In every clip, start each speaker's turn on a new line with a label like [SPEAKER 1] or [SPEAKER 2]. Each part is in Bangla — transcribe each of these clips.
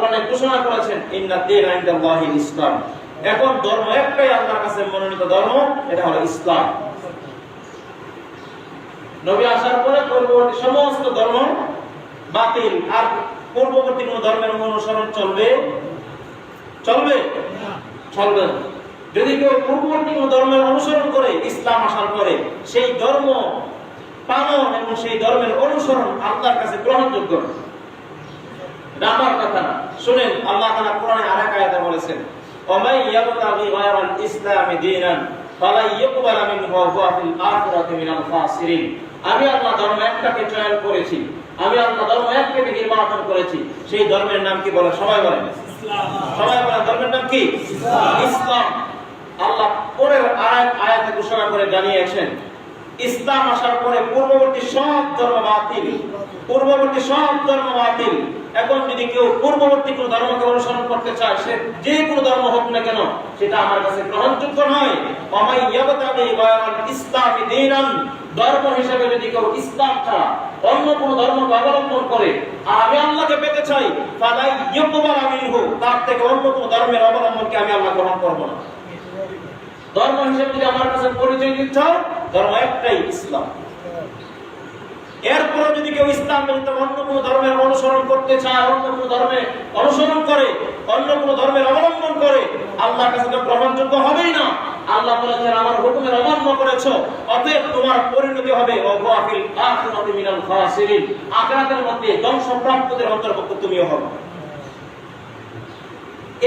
[SPEAKER 1] কোরআনে ঘোষণা করেছেন ইন্নাদ দীনা ইনদাল্লাহিল ইসলাম। এখন ধর্ম একটাই আল্লাহর কাছে মনোনীত ধর্ম, এটা হলো ইসলাম। নবী আসার পরে পূর্ববর্তী সমস্ত ধর্ম বাতিল। আর পূর্ববর্তী কোন ধর্মের অনুসরণ চলবে? চলবে না। যদি কেউ পূর্ববর্তী কোন ধর্মের অনুসরণ করে ইসলাম আসার পরে, সেই ধর্ম পালন এবং সেই ধর্মের অনুসরণ আল্লাহর কাছে গ্রহণযোগ্য না। এটা আমার কথা না, শুনেন আল্লাহ তাআলা কোরআনে আরেক আয়াতে বলেছেন ওমাই ইয়াবতাগি গায়রাল ইসলামি দীনান ফালা ইউকবালা মিনহু ওয়া হুয়া ফিল আখিরাতি মিনাল খাসিরিন। আমি আল্লাহ ধর্ম একটাকে চয়ন করেছি, আমি আল্লাহ ধর্ম একটাকে নির্বাচন করেছি। সেই ধর্মের নাম কি বলে? সবাই বলেন ইসলাম। সবাই বলেন ধর্মের নাম কি? ইসলাম। আল্লাহ পরের আয়াতে ঘোষণা করে জানিয়েছেন ইসলাম আসার পরে পূর্ববর্তী সব ধর্ম বাতিল, পূর্ববর্তী সব ধর্ম বাতিল। এখন যদি কেউ পূর্ববর্তী কোন ধর্মকে অনুসরণ করতে চায়, সে যে কোনো ধর্ম হোক না কেন, সেটা আমার কাছে গ্রহণযোগ্য নয়। ওমাই ইয়াবতাগি গায়রাল ইসলামি দীনান, ধর্ম হিসেবে যদি কেউ ইসলাম ছাড়া অন্য কোন ধর্মকে অবলম্বন করে আর আমি আল্লাহকে পেতে চাই, ফালা ইউকবালা মিনহু, তার থেকে অন্য কোন ধর্মের অবলম্বনকে আমি আল্লাহ গ্রহণ করব না। ধর্ম হিসেবে যদি আমার কাছে পরিচয় দিতে হয়, ধর্ম একটাই ইসলাম। এরপর যদি কেউ ইসলাম ব্যতীত অন্য কোন ধর্মের অনুসরণ করতে চায়, অন্য কোন ধর্মের অনুসরণ করে, অন্য কোন ধর্মের অবলম্বন করে, আল্লাহর কাছে তো গ্রহণযোগ্য হবেই না। আল্লাহ বলেছেন আমার হুকুমের অমান্য করেছো, অতএব তোমার পরিণতি হবে ওয়া ফিল আখিরাতি মিনাল খাসিরিন, আখিরাতের মধ্যে ধ্বংসপ্রাপ্তদের অন্তর্ভুক্ত তুমিও হবে।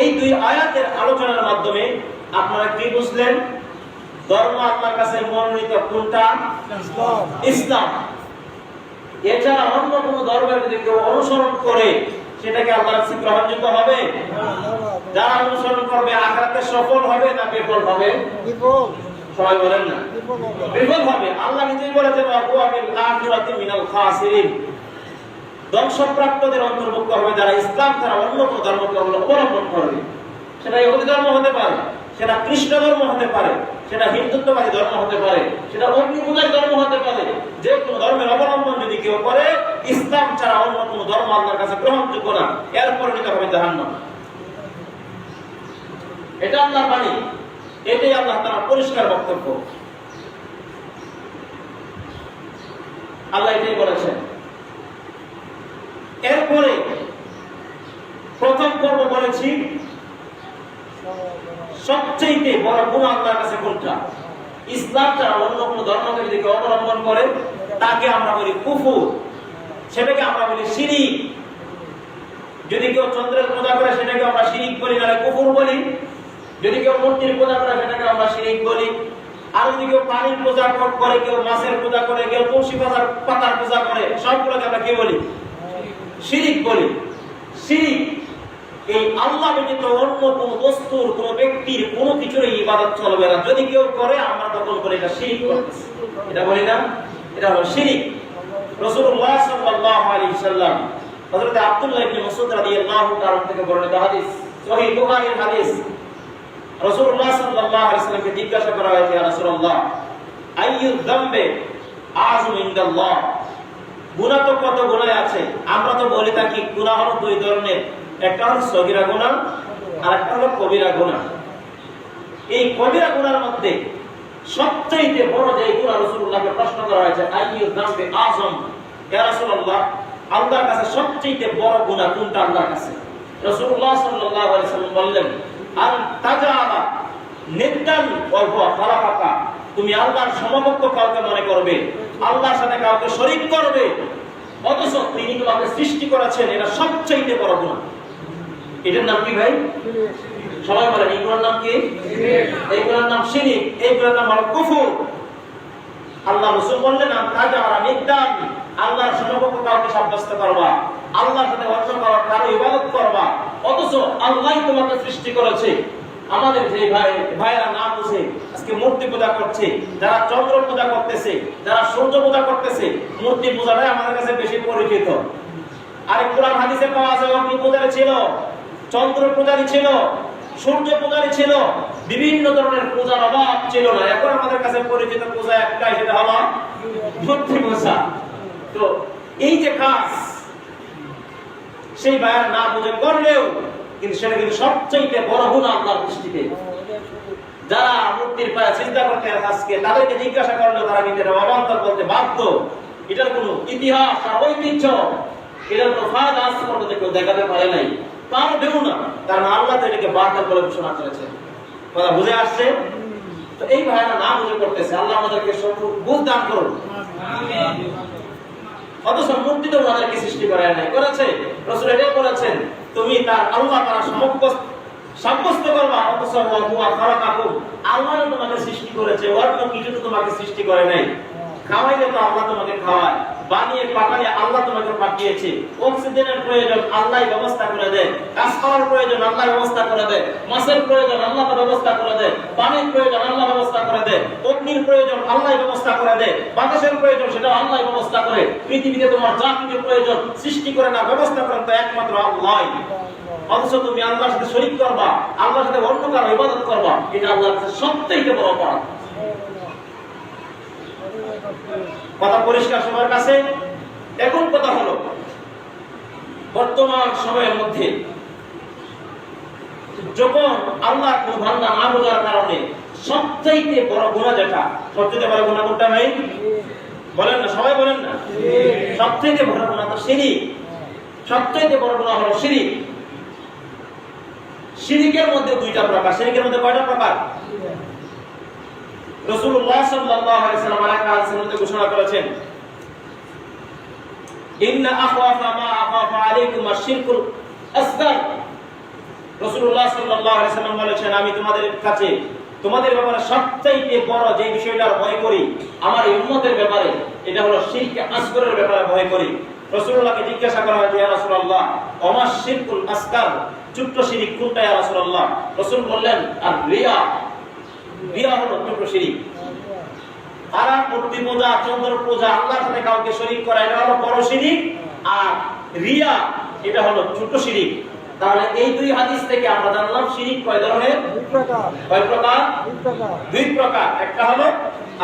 [SPEAKER 1] এই দুই আয়াতের আলোচনার মাধ্যমে আপনারা কি বুঝলেন? ধর্ম আল্লাহর কাছে মনোনীত কোনটা? ইসলাম। এছাড়া অন্য কোন ধর্মের যদি কেউ অনুসরণ করে, সেটাকে আল্লাহর কাছে গ্রহণযোগ্য হবে? যারা অনুসরণ করবে আখিরাতে সফল হবে না বিফল হবে? বিফল। সবাই বলেন না, বিফল হবে। আল্লাহ নিজেই বলেছেন ওয়া ফিল আখিরাতি মিনাল খাসিরিন, ধ্বংসপ্রাপ্তদের অন্তর্ভুক্ত হবে যারা ইসলাম ছাড়া অন্য কোন ধর্মকে অবলম্বন করবে। সেটা ইহুদি ধর্ম হতে পারে, সেটা খ্রিস্ট ধর্ম হতে পারে, সেটা হিন্দুত্ববাদী ধর্ম হতে পারে, সেটা অগ্নি পূজার ধর্ম হতে পারে। যে কোনো ধর্মের অবলম্বন যদি কেউ করে, ইসলাম ছাড়া অন্য কোনো ধর্ম আল্লাহর কাছে গ্রহণযোগ্য না, এর পরিণতি হবে জাহান্নাম। এটা আল্লাহর বাণী, এটাই আল্লাহ তাআলার পরিষ্কার বক্তব্য। আল্লাহ এটাই বলেছেন। এরপরে প্রথম পর্ব বলেছি সবচেয়ে বড় গুনাহ আল্লাহর কাছে কোনটা? ইসলাম ছাড়া অন্য কোন ধর্মকে যদি কেউ অবলম্বন করে, তাকে আমরা বলি কুফর, সেটাকে আমরা বলি শিরিক। যদি কেউ চন্দ্রের পূজা করে, সেটাকে আমরা শিরিক বলি, নাহলে কুফর বলি। যদি কেউ মূর্তির পূজা করে, সেটাকে আমরা শিরিক বলি। আর যদি কেউ পানির পূজা করে, কেউ মাছের পূজা করে, কেউ তুলসী পাতার পূজা করে, সবগুলোকে আমরা কি বলি? শিরিক বলি। শিরিক এই আল্লাহ ব্যতীত অন্য কোন বস্তুর, কোন ব্যক্তির, কোন কিছুর ইবাদত চলবে না। যদি কেউ করে, আমরা তখন বলি এটা শিরিক করতেছি। এটা বলি না, এটা হলো শিরিক। রাসূলুল্লাহ সাল্লাল্লাহু আলাইহি সাল্লাম, হযরত আব্দুল্লাহ ইবনে মাসউদ রাদিয়াল্লাহু তাআলা থেকে বর্ণিত হাদিস, সহিহ বুখারীর হাদিস। রাসূলুল্লাহ সাল্লাল্লাহু আলাইহি সাল্লামকে জিজ্ঞাসা করা হয়েছে, ইয়া রাসূলুল্লাহ আইয়ু যামবি আযম ইনদাল্লাহ, গুনাহ তো কত গুনাহ আছে। আমরা তো বলে থাকি গুনাহ হলো দুই ধরনের, একটা হলো সগীরা গুনাহ আর একটা হলো কবিরা গুনাহ। এই কবিরা গুনাহর মধ্যে সবচেয়ে বড় যে গুনাহ, রাসূলুল্লাহকে প্রশ্ন করা হয়েছে আইয়ু যামবি আযম, ইয়া রাসূলুল্লাহ আল্লাহর কাছে সবচেয়ে বড় গুনাহ কোনটা আল্লাহর কাছে? রাসূলুল্লাহ সাল্লাল্লাহু আলাইহি সাল্লাম বললেন আন তাজালা নিদ্দান ওয়া হুয়া খালাকাকা, তুমি আল্লাহর সমকক্ষ কাউকে মনে করবে, আল্লাহর সাথে কাউকে শরীক করবে, অথচ তিনি তোমাকে সৃষ্টি করেছেন। এটা সবচেয়ে বড় গুনাহ। এটার নাম কি ভাই? সবাই বলেন এই গুনার নাম কি? এই গুনার নাম শিরক, এই গুনার নাম হলো কুফর। আল্লাহ রাসূল বললেন তাজালা নিদ্দান, আল্লাহর সমকক্ষ কাউকে সাব্যস্ত করবা, আল্লাহর সাথে অন্য কারো ইবাদত করবা, অথচ আল্লাহই তোমাকে সৃষ্টি করেছে। আমাদের যে ভাইরা না বুঝে আজকে মূর্তি পূজা করছে, যারা চন্দ্র পূজা করতেছে, যারা সূর্য পূজা করতেছে, মূর্তি পূজাটাই আমাদের কাছে বেশি পরিচিত। আর কোরআন হাদিসে পাওয়া যায় অগ্নি পূজারী ছিল, চন্দ্র পূজারী ছিল, সূর্য পূজারী ছিল, বিভিন্ন ধরনের পূজার অভাব ছিল না। এখন আমাদের কাছে পরিচিত পূজা একটাই, সেটা হলো মূর্তি পূজা। তো এই যে কাজ, সেই ভাইয়ের না বুঝে করলেও কিন্তু সেটা কিন্তু সবচেয়ে বড় গুনাহ আল্লাহর দৃষ্টিতে। যারা মূর্তির পায়ে সিজদা করতে আজকে তাদেরকে জিজ্ঞাসা করলেও তারা কিন্তু এটা অবান্তর বলতে বাধ্য। এটার কোনো ইতিহাস আর ঐতিহ্য, এটার কোনো ফায়দা আজ পর্যন্ত কেউ দেখাতে পারে নাই, পারবেও না, কারণ আল্লাহ তো এটাকে বাতিল বলে ঘোষণা করেছে। কথা বুঝে আসছে? তো এই ভাইরা না বুঝে করতেছে, আল্লাহ আমাদেরকে বুঝ দান করুন। অথচ মূর্তি তো ওনাদেরকে সৃষ্টি করে নাই, করেছে রাসূল এটাই বলেছেন, তুমি তার আল্লাহ তারা সাব্যস্ত করবা, অথচ আল্লাহ তোমাকে সৃষ্টি করেছে, অন্য কিছু তো তোমাকে সৃষ্টি করে নাই। খাওয়াইলে তো আল্লাহ তোমাকে খাওয়ায়, বানিয়ে পাঠালে আল্লাহ তোমাকে পাঠিয়েছে। অক্সিজেনের প্রয়োজন আল্লাহই ব্যবস্থা করে দেয়, কাজ করার প্রয়োজন আল্লাহ ব্যবস্থা করে দেয়, মাছের প্রয়োজন আল্লাহ ব্যবস্থা করে দেয়, পানির প্রয়োজন আল্লাহ ব্যবস্থা করে দেয়, অগ্নির প্রয়োজন আল্লাহ ব্যবস্থা করে দেয়, বাতাসের প্রয়োজন সেটা আল্লাহ ব্যবস্থা করে। পৃথিবীতে তোমার যা কিছু প্রয়োজন সৃষ্টি করে না ব্যবস্থা করেন তো একমাত্র আল্লাহই। অথচ তুমি আল্লাহর সাথে শরীক করবা, আল্লাহর সাথে অন্য কারো ইবাদত করবা, এটা আল্লাহর কাছে সবথেকে বড় অপরাধ। কথা পরিষ্কার সবার কাছে? এখন কথা হলো, বর্তমান সময়ের মধ্যে যখন আল্লাহ বান্দা না বোঝার কারণে সবচেয়ে বড় গুনাহ যেটা, সবচেয়ে বড় গুনাহ কোনটা ভাই? বলেন না, সবাই বলেন না। সবচেয়ে বড় গুনাহ তো শিরক। সবচেয়ে বড় গুনাহ হলো শিরক। শিরকের মধ্যে দুইটা প্রকার। শিরকের মধ্যে কয়টা প্রকার? রাসূলুল্লাহ সাল্লাল্লাহু আলাইহি ওয়াসাল্লাম হাদিসে ঘোষণা করেছেন, ইন্না আখাফা মা আখাফা আলাইকুম আশ-শিরকুল আসগার। রাসূলুল্লাহ সাল্লাল্লাহু আলাইহি ওয়াসাল্লাম বলেছেন, আমি তোমাদের কাছে তোমাদের ব্যাপারে সবচেয়ে বড় যে বিষয়টার ভয় করি আমার এই উম্মতের ব্যাপারে, এটা হলো শিরক আসগরের ব্যাপারে ভয় করি। রাসূলুল্লাহকে জিজ্ঞাসা করা হয়, ইয়া রাসূলুল্লাহ ওমা শিরকুল আসগার, ছোট শিরক কোনটা ইয়া রাসূলুল্লাহ? রাসূল বললেন, আর রিয়া। রিয়া হলো ছোট শিরক। আর মূর্তি পূজা, চন্দ্র পূজা, আল্লাহর সাথে কাউকে শরীক করা, এটা হলো বড় শিরক। আর রিয়া এটা হলো ছোট শিরক। তাহলে এই দুই হাদিস থেকে আমরা জানলাম শিরক কয় ধরনের? দুই প্রকার। কয় প্রকার? দুই প্রকার। একটা হলো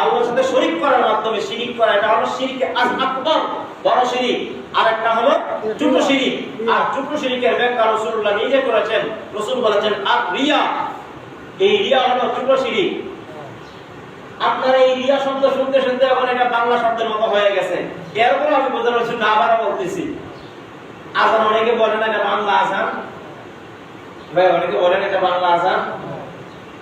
[SPEAKER 1] আল্লাহর সাথে শরীক করার মাধ্যমে শিরক করা, এটা হলো শিরক আকবার, বড় শিরক। আর একটা হলো ছোট শিরক। আর ছোট শিরকের ব্যাখ্যা রাসূলুল্লাহ নিজে করেছেন। রাসূল বলেছেন, আর রিয়া, এই রিয়া হলো ছোট শিরক। আপনারা এই রিয়া শব্দ শুনতে শুনতে এখন এটা বাংলা শব্দের মতো হয়ে গেছে। এরপর আমি বোঝানোর জন্য আবার বলতেছি, আজান অনেকে বলেন এটা বাংলা আজান, ভাই অনেকে বলেন এটা বাংলা আজান।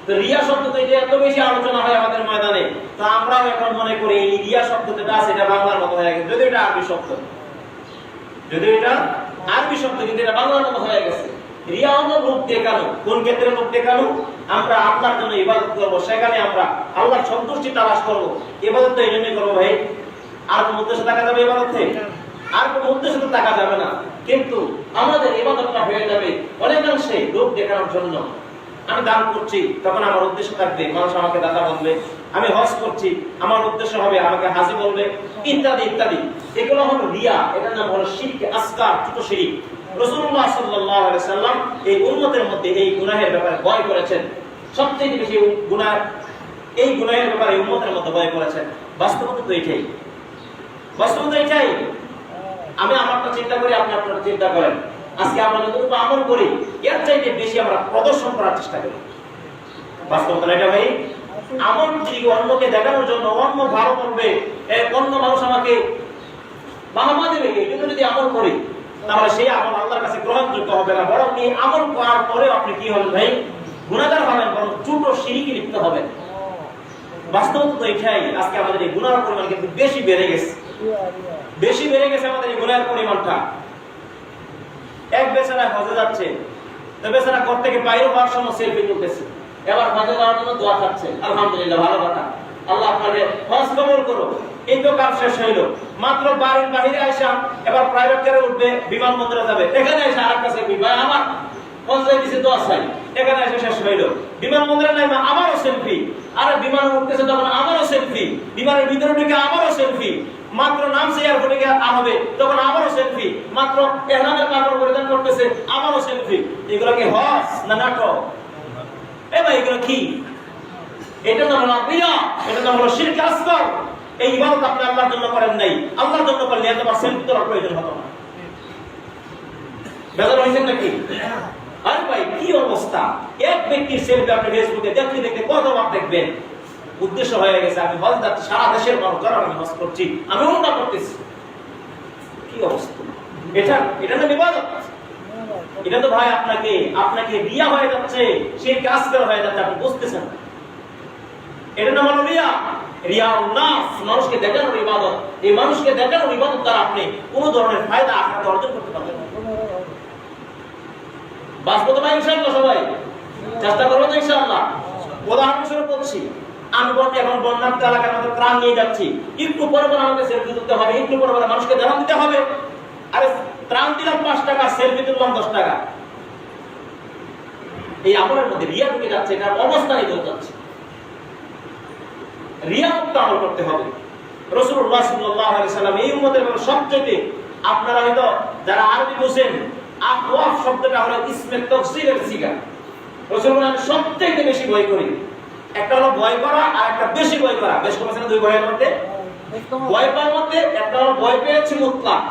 [SPEAKER 1] তো রিয়া শব্দ তো এটা এত বেশি আলোচনা হয় আমাদের ময়দানে, তো আমরাও এখন মনে করি এই রিয়া শব্দ যেটা আছে এটা বাংলার মতো হয়ে গেছে, যদিও এটা আরবি শব্দ, যদিও এটা আরবি শব্দ, কিন্তু এটা বাংলার মতো হয়ে গেছে। রিয়া হলো লোক দেখানো। কোন ক্ষেত্রে লোক দেখানো? আমরা আল্লাহর জন্য ইবাদত করব, সেখানে আমরা আল্লাহর সন্তুষ্টি তালাশ করব। ইবাদত তো এই জন্যই করবো ভাই, আর কোন উদ্দেশ্য থাকা যাবে ইবাদতে? আর কোন উদ্দেশ্য তো থাকা যাবে না। কিন্তু আমাদের ইবাদতটা হয়ে যাবে অনেকাংশে লোক দেখানোর জন্য। আমি দান করছি, তখন আমার উদ্দেশ্য থাকবে মানুষ আমাকে দাতা বলবে। আমি হজ করছি, আমার উদ্দেশ্য হবে আমাকে হাজি বলবে, ইত্যাদি ইত্যাদি। এগুলো হলো রিয়া, এটার নাম হলো শিরক আসগার, ছোট শিরক। রাসূলুল্লাহ সাল্লাল্লাহু আলাইহি ওয়াসাল্লাম এই উম্মতের মধ্যে এই গুনাহের ব্যাপারে ভয় করেছেন। সবচেয়ে বেশি গুনাহ এই গুনাহের ব্যাপারে উম্মতের মধ্যে ভয় করেছেন। বাস্তবতা তো এটাই, বাস্তবতা এটাই। আমি আমারটা চিন্তা করি, আপনি আপনারটা চিন্তা করেন। আজকে আমরা যতটুকু আমল করি এর চাইতে বেশি আমরা প্রদর্শন করার চেষ্টা করি। বাস্তবতা এটা ভাই। আমল যদি অন্যকে দেখানোর জন্য, অন্য ভালো বলবে, অন্য মানুষ আমাকে বাহাবা দেবে, এই জন্য যদি আমল করি, তাহলে সেই আমল আল্লাহর কাছে গ্রহণযোগ্য হবে না। বরং এই আমল করার পরে আপনি কি হবেন ভাই? গুনাহগার হবেন, বরং ছোট শিরকে লিপ্ত হবেন। বাস্তবতা তো এটাই। আজকে আমাদের এই গুনাহের পরিমাণ কিন্তু বেশি বেড়ে গেছে, বেশি বেড়ে গেছে আমাদের এই গুনাহের পরিমাণটা। এক বেচারা হজে যাচ্ছে, তো বেচারা ঘর থেকে বাইরে হওয়ার সময় সেলফি তুলতেছে, এবার হজে যাওয়ার জন্য দোয়া চাচ্ছে। আলহামদুলিল্লাহ, ভালো কথা, আল্লাহ আপনাকে হজ কবুল করো। এই তো কাজ শেষ হইল, মাত্র বাড়ির বাহিরে আসা, এবার প্রাইভেট কারে উঠবে, বিমানবন্দরে যাবে, এখানে এসে আরেকটা সেলফি, ভাই আমার হজ দিয়েছে দোয়া চাই, এখানে এসে শেষ হইল। বিমানবন্দরে নাই আমারও সেলফি, আরে বিমান উঠতেছে তখন আমারও সেলফি, বিমানের ভিতরে ঢুকে আমারও সেলফি, মাত্র নামছে এয়ারপোর্টে গিয়ে হবে তখন আমারও সেলফি, মাত্র ইহরামের কাপড় পরিধান করতেছে আমারও সেলফি। এগুলো কি হজ না নাটক? এ ভাই এগুলো কি? এটার নাম হলো রিয়া, এটার নাম হলো শিরক আসগর। এই ইবাদত আপনি আল্লাহর জন্য করেন নাই, আল্লাহর জন্য করলে এতবার সেলফি তোলার প্রয়োজন হতো না। বেজার হয়েছেন নাকি? আরে ভাই কি অবস্থা, এক ব্যক্তির সেলফি আপনি ফেসবুকে দেখতে দেখতে কত বার দেখবেন। উদ্দেশ্য হয়ে গেছে আমি হজ যাচ্ছি, সারা দেশের মানুষ যারা আমি হজ করছি, আমি উমরা করতেছি। কি অবস্থা এটা? এটা না ইবাদত? এটা তো ভাই আপনাকে রিয়া হয়ে যাচ্ছে, সেই কাজ করা হয়ে যাচ্ছে, আপনি বুঝতেছেন। এটা না হলো রিয়া। রিয়া নাস, মানুষকে দেখানোর ইবাদত। এই মানুষকে দেখানোর ইবাদত দ্বারা আপনি কোনো ধরনের ফায়দা আখিরাতে অর্জন করতে পারবেন না। বাঁচবো তো ভাই ইনশাআল্লাহ, সবাই চেষ্টা করবো তো ইনশাআল্লাহ। উদাহরণস্বরূপ বলছি, আমি বলতে এখন বন্যার্থ এলাকার মধ্যে ত্রাণ নিয়ে যাচ্ছি, একটু পরে পরে আমাকে সেলফি তুলতে হবে, একটু পরে পরে মানুষকে জানান দিতে হবে। আরে ত্রাণ দিলাম 5 টাকা, সেলফি তুললাম 10 টাকা। এই আমলের মধ্যে রিয়া ঢুকে যাচ্ছে, এটার অবস্থানই বদলে যাচ্ছে। রিয়া মুক্ত আমল করতে হবে। রাসূলুল্লাহ সাল্লাল্লাহু আলাইহি সাল্লাম এই উম্মতের সবচেয়ে, আপনারা হয়তো যারা আরবি বুঝেন, আখওয়াফ শব্দটা হলো ইসমে তাফসীরের সিগা। রাসূলুল্লাহ সবচেয়ে বেশি ভয় করি, একটা হলো ভয় করা আর একটা বেশি ভয় করা। বেশ করেছেন দুই ভয়ের মধ্যে, ভয় পাওয়ার মধ্যে একটা হলো ভয় পেয়েছি মুতলাক,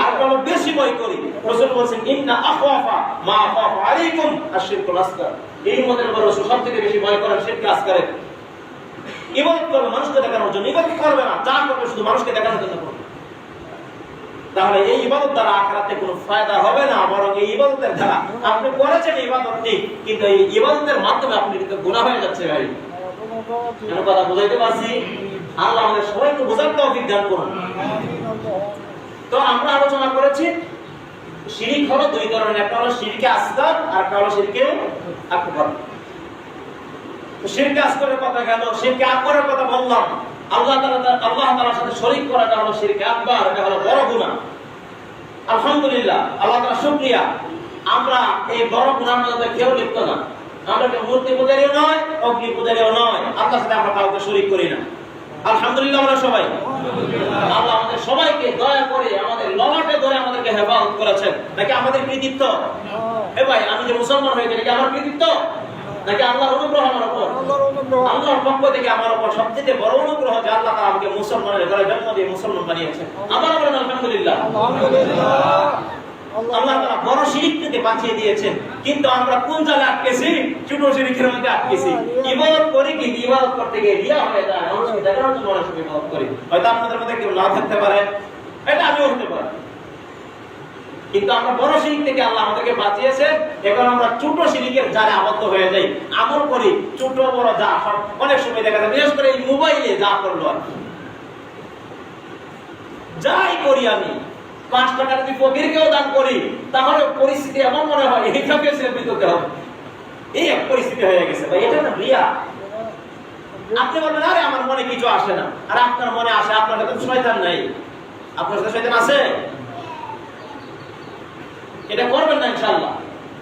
[SPEAKER 1] আর একটা হলো বেশি ভয় করি। রাসূল বলেছেন ইন্না আখওয়াফা মা আখাফু আলাইকুম আশ-শিরকুল আসগার। এই উম্মতের উপর রাসূল সবচেয়ে বেশি ভয় করেন শিরক আসগারের। ইবাদত করবে মানুষকে দেখানোর জন্য, ইবাদত করবে না, যা করবে শুধু মানুষকে দেখানোর জন্য করবে। তাহলে এই ইবাদত দ্বারা আখিরাতে কোনো ফায়দা হবে না, বরং এই ইবাদতের দ্বারা আপনি করেছেন ইবাদতটি, কিন্তু এই ইবাদতের মাধ্যমে আপনি কিন্তু গুনাহ হয়ে যাচ্ছে। ভাই আমি কথা বুঝাইতে পারছি? আল্লাহ আমাদের সবাইকে বোঝার তৌফিক দান করুন। তো আমরা আলোচনা করেছি শিরক হলো দুই ধরনের, একটা হলো শিরকে আসগার আর একটা হলো শিরকে আকবার। শিরকে আসগরের কথা গেল, শিরকে আকবরের কথা বললাম। আল্লাহ তাআলার সাথে শরীক করাটা হলো শিরকে আকবার, এটা হলো বড় গুনাহ। আলহামদুলিল্লাহ, আল্লাহ তাআলা শুকরিয়া, আমরা এই বড় গুনাহের মধ্যে কেউ লিপ্ত না। আমরা কেউ মূর্তি পূজারীও নয়, অগ্নি পূজারীও নয়, আল্লাহর সাথে আমরা কাউকে শরীক করি না। আলহামদুলিল্লাহ আমরা সবাই। আল্লাহ আমাদের সবাইকে দয়া করে আমাদের ললাটে ধরে আমাদেরকে হেফাজত করেছেন। নাকি আমাদের কৃতিত্ব? এ ভাই আমি যে মুসলমান হয়েছি নাকি আমার কৃতিত্ব? নাকি আল্লাহর অনুগ্রহ আমার উপর? আল্লাহর পক্ষ থেকে আমার উপর সবচেয়ে বড় অনুগ্রহ যে আল্লাহ তাআলা আমাকে মুসলমানের ঘরে জন্ম দিয়ে মুসলমান বানিয়েছেন। আবার বলেন আলহামদুলিল্লাহ। আল্লাহ তাআলা বড় শিরক থেকে বাঁচিয়ে দিয়েছেন, কিন্তু আমরা কোন জায়গায় আটকেছি? ছোট শিরকের মধ্যে আটকেছি। ইবাদত করি কি ইবাদত করতে গিয়ে রিয়া হয়ে যায়, মানুষকে দেখানোর জন্য অনেক সময় ইবাদত করি। হয়তো আপনাদের মধ্যে কেউ না থাকতে পারে, এটা আমিও হতে পারি, কিন্তু আমরা বড় শিরক থেকে আল্লাহ আমাদেরকে বাঁচিয়েছেন। এখন আমরা ছোট শিরকের জালে আবদ্ধ হয়ে যাই, আমল করি ছোট বড় যা সব। অনেক সময় দেখা যায় বিশেষ করে এই মোবাইলে যা করলো আর যাই করি, আমি 5 টাকা যদি ফকিরকেও দান করি, তাহলে পরিস্থিতি এমন মনে হয় এইটাকে সেলফি তুলতে হবে। এই এক পরিস্থিতি হয়ে গেছে ভাই, এটা না রিয়া। আপনি বলবেন আরে আমার মনে কিছু আসে না, আর আপনার মনে আসে, আপনার কাছে শয়তান নাই। আপনার কাছে শয়তান আছে? এটা করবেন না ইনশাআল্লাহ।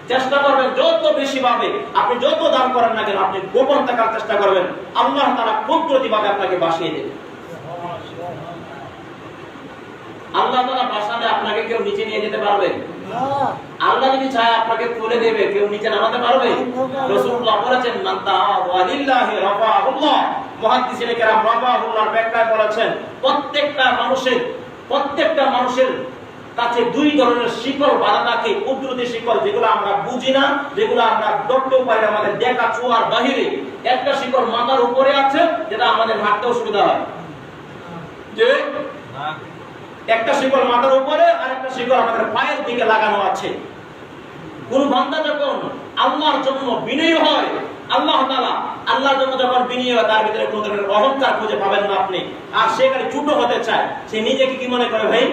[SPEAKER 1] চেষ্টা করবেন যত বেশি ভাবে, আপনি যত দান করেন না কেন, আপনি গোপন থাকার চেষ্টা করবেন। আল্লাহ তাআলা কুদরতি ভাবে আপনাকে বাঁচিয়ে দেবেন। আল্লাহ তাআলা বাঁচালে আপনাকে কেউ নিচে নিয়ে যেতে পারবে না। আল্লাহ যদি চায় আপনাকে তুলে দেবে, কেউ নিচে নামাতে পারবে? রাসূলুল্লাহ বলেছেন মান তাআওয়া লিল্লাহি রাফাহুল্লাহ। মুহাদ্দিসিনে কেরাম রাফাহুল্লাহর ব্যাখ্যায় বলেছেন প্রত্যেকটা মানুষের কাছে দুই ধরনের শিকল বাঁধা থাকে, কুদরতি শিকল, যেগুলো আমরা বুঝি না, যেগুলো আমরা ধরতেও পারি না, আমাদের দেখা ছোঁয়ার বাহিরে। একটা শিকল মাথার উপরে আছে, যেটা আমাদের হাঁটতে অসুবিধা হয়, যে একটা শিকল মাথার উপরে আর একটা শিকল আমাদের পায়ের দিকে লাগানো আছে। কোন বান্দা যখন আল্লাহর জন্য বিনয়ী হয়, আল্লাহ তাআলা আল্লাহর জন্য যখন বিনয়ী হয়, তার ভিতরে কোন ধরনের অহংকার খুঁজে পাবেন না আপনি। আর সে খালি ছোট হতে চায়, সে নিজেকে কি মনে করে ভাই?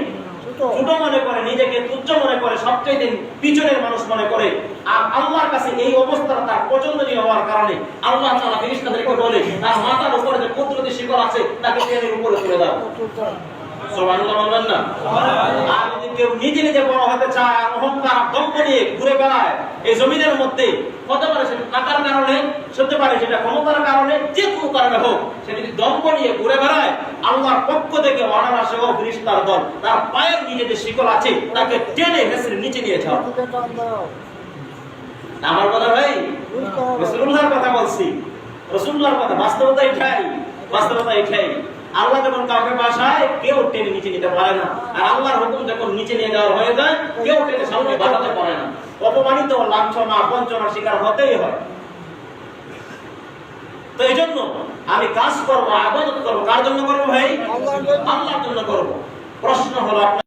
[SPEAKER 1] ছোট মনে করে, নিজেকে তুচ্ছ মনে করে, সবচেয়ে পিছনের মানুষ মনে করে। আর আল্লাহর কাছে এই অবস্থাটা তার পছন্দনীয় হওয়ার কারণে আল্লাহ তাআলা ফেরেশতাদেরকে বলে, তার মাথার উপরে যে কুদরতি শিকল আছে তাকে টেনে উপরে তুলে দাও। সুবহানাল্লাহ বলবেন না? আর যদি কেউ নিজে নিজে বড় হতে চায়, আর অহংকার দম্ভ নিয়ে ঘুরে বেড়ায় এই জমিনের মধ্যে, হতে পারে সেটা টাকার কারণে, হতে পারে সেটা ক্ষমতার কারণে, যে কোনো কারণে হোক, সে যদি দম্ভ নিয়ে ঘুরে বেড়ায়, আল্লাহর পক্ষ থেকে অর্ডার আসে, ও ফেরেশতার দল, তার পায়ের নিচে যে শিকল আছে তাকে টেনে হেসরে নিচে নিয়ে যাও। আমার কথা ভাই, রাসূলুল্লাহর কথা বলছি, রাসূলুল্লাহর কথা। বাস্তবতা এটাই। আল্লাহ যখন কাউকে বাসায় কেউ টেনে নিচে নিতে পারে না, আর আল্লাহর হুকুম যখন নিচে নিয়ে যাওয়া হয়ে যায় কেউ টেনে সামনে বাঁচাতে পারে না। অপমানিত, লাঞ্ছনা, বঞ্চনার শিকার হতেই হয়। তো এই জন্য আমি কাজ করবো, ইবাদত করবো, কার জন্য করবো ভাই? আল্লাহর জন্য করবো। প্রশ্ন হলো আপনার